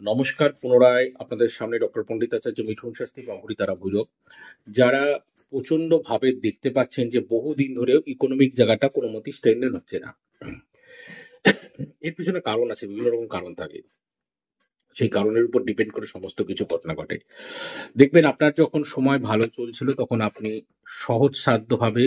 নমস্কার, পুনরায় আপনাদের সামনে ডক্টর পণ্ডিতাচার্য মিঠুন শাস্ত্রী বা অমৃতারা ভৈরব। যারা প্রচন্ড ভাবে দেখতে পাচ্ছেন যে বহুদিন ধরেও ইকোনমিক জায়গাটা কোনো মতেই স্ট্রেনদেন হচ্ছে না, এর পিছনে কারণ আছে, বিভিন্ন রকম কারণ থাকে। সেই কারণের উপর ডিপেন্ড করে সমস্ত কিছু ঘটনা ঘটে। দেখবেন আপনার যখন সময় ভালো চলছিল তখন আপনি সহজসাধ্যভাবে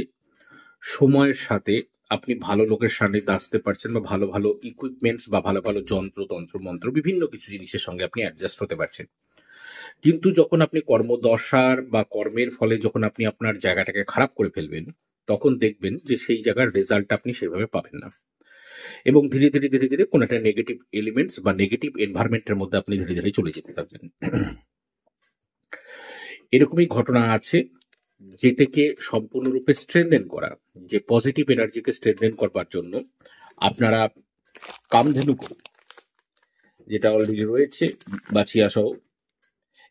সময়ের সাথে আপনি ভালো লোকের সান্নিধ্যে আসতে পারছেন, বা ভালো ভালো ইকুইপমেন্টস বা ভালো ভালো যন্ত্র তন্ত্র মন্ত্র বিভিন্ন কিছু জিনিসের সঙ্গে আপনি অ্যাডজাস্ট হতে পারছেন। কিন্তু যখন আপনি কর্মদশার বা কর্মের ফলে যখন আপনি আপনার জায়গাটাকে খারাপ করে ফেলবেন, তখন দেখবেন যে সেই জায়গার রেজাল্ট আপনি সেভাবে পাবেন না, এবং ধীরে ধীরে ধীরে ধীরে কোনো একটা নেগেটিভ এলিমেন্টস বা নেগেটিভ এনভায়রনমেন্টের মধ্যে আপনি ধীরে ধীরে চলে যেতে থাকবেন। এরকমই ঘটনা আছে, যেটাকে সম্পূর্ণরূপে স্ট্রেনদেন করা, যে পজিটিভ এনার্জিকে স্ট্রেনদেন করবার জন্য আপনারা কামধেনু গরু, যেটা অলরেডি রয়েছে বাছিয়া সহ,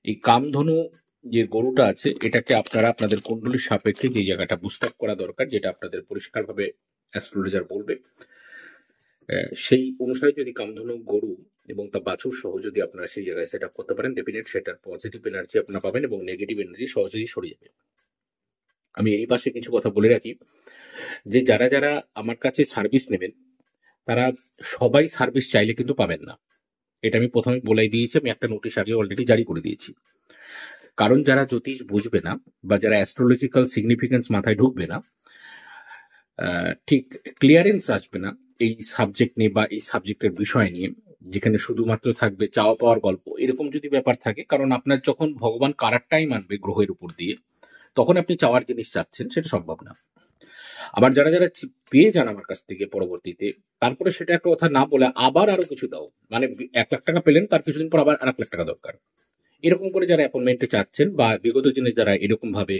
এই কামধনু যে গরুটা আছে এটাকে আপনারা আপনাদের কুণ্ডলীর সাপেক্ষে যে জায়গাটা বুস্ট আপ করা দরকার, যেটা আপনাদের পরিষ্কারভাবে অ্যাস্ট্রোলজার বলবে, সেই অনুসারে যদি কামধনু গরু এবং তার বাছুর সহ যদি আপনারা সেই জায়গায় সেট আপ করতে পারেন, ডেফিনেট সেটার পজিটিভ এনার্জি আপনারা পাবেন এবং নেগেটিভ এনার্জি সহজেই সরে যাবে। আমি এই পাশে কিছু কথা বলে রাখি, যে যারা যারা আমার কাছে সার্ভিস নেবেন তারা সবাই সার্ভিস চাইলে কিন্তু পাবেন না। এটা আমি প্রথমে বলেই দিয়েছি, আমি একটা নোটিশ আগে অলরেডি জারি করে দিয়েছি। কারণ যারা জ্যোতিষ বুঝবে না বা যারা অ্যাস্ট্রোলজিক্যাল সিগনিফিকেন্স মাথায় ঢুকবে না, ঠিক ক্লিয়ারেন্স আসবে না এই সাবজেক্ট নিয়ে বা এই সাবজেক্টের বিষয় নিয়ে, যেখানে শুধুমাত্র থাকবে চাওয়া পাওয়ার গল্প, এরকম যদি ব্যাপার থাকে, কারণ আপনার যখন ভগবান কারারটাই মানবে গ্রহের উপর দিয়ে, তখন আপনি চাওয়ার জিনিস চাচ্ছেন, সেটা সম্ভব না। আবার যারা যারা পেয়ে যান আমার কাছ থেকে পরবর্তীতে, তারপরে সেটা একটা কথা না বলে আবার আরো কিছু দাও, মানে 1,00,000 টাকা পেলেন, তার কিছুদিন পর আবার 1,00,000 টাকা দরকার, এরকম করে যারা অ্যাপয়েন্টমেন্টে চাচ্ছেন, বা বিগত দিনে যারা এরকম ভাবে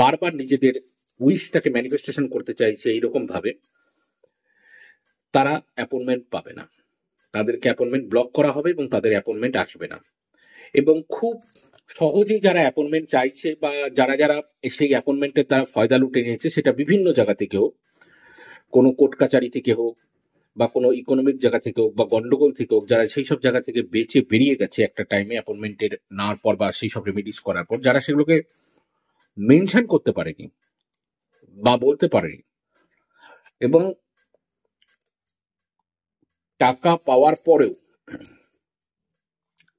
বারবার নিজেদের উইশটাকে ম্যানিফেস্টেশন করতে চাইছে এইরকম ভাবে, তারা অ্যাপয়েন্টমেন্ট পাবে না। তাদেরকে অ্যাপয়েন্টমেন্ট ব্লক করা হবে এবং তাদের অ্যাপয়েন্টমেন্ট আসবে না। এবং খুব সহজেই যারা অ্যাপয়েন্টমেন্ট চাইছে বা যারা যারা সেই অ্যাপয়েন্টমেন্টের তারা ফয়দা লুটে নিয়েছে, সেটা বিভিন্ন জায়গা থেকে হোক, কোনো কোর্ট কাচারি থেকে হোক, বা কোনো ইকোনমিক জায়গা থেকে হোক, বা গন্ডগোল থেকে হোক, যারা সেই সব জায়গা থেকে বেঁচে বেরিয়ে গেছে একটা টাইমে অ্যাপয়েন্টমেন্টের নেওয়ার পর বা সেই সব রেমিডিস করার পর, যারা সেগুলোকে মেনশন করতে পারেনি বা বলতে পারেনি, এবং টাকা পাওয়ার পরেও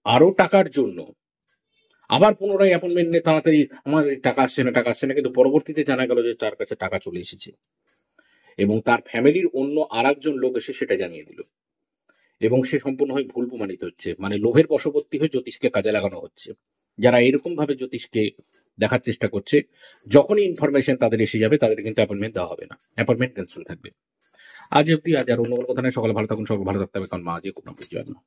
আরো টাকার জন্য আবার পুনরায় অ্যাপয়েন্টমেন্ট নিয়ে তাড়াতাড়ি আমার টাকা আসছে না, টাকা আসছে না, কিন্তু পরবর্তীতে জানা গেল যে তার কাছে টাকা চলে এসেছে, এবং তার ফ্যামিলির অন্য আর একজন লোক এসে সেটা জানিয়ে দিল, এবং সে সম্পূর্ণভাবে ভুল প্রমাণিত হচ্ছে, মানে লোভের বশবর্তী হয়ে জ্যোতিষকে কাজে লাগানো হচ্ছে। যারা এরকম ভাবে জ্যোতিষকে দেখার চেষ্টা করছে, যখনই ইনফরমেশন তাদের এসে যাবে, তাদের কিন্তু অ্যাপয়েন্টমেন্ট দেওয়া হবে না, অ্যাপয়েন্টমেন্ট ক্যান্সেল থাকবে। আজ অব্দি, আজ আর অন্য কোনো কথা নেই। সকালে ভালো থাকুন, সকল ভালো থাকতে হবে, কারণ মা যে কোনো জয় মা।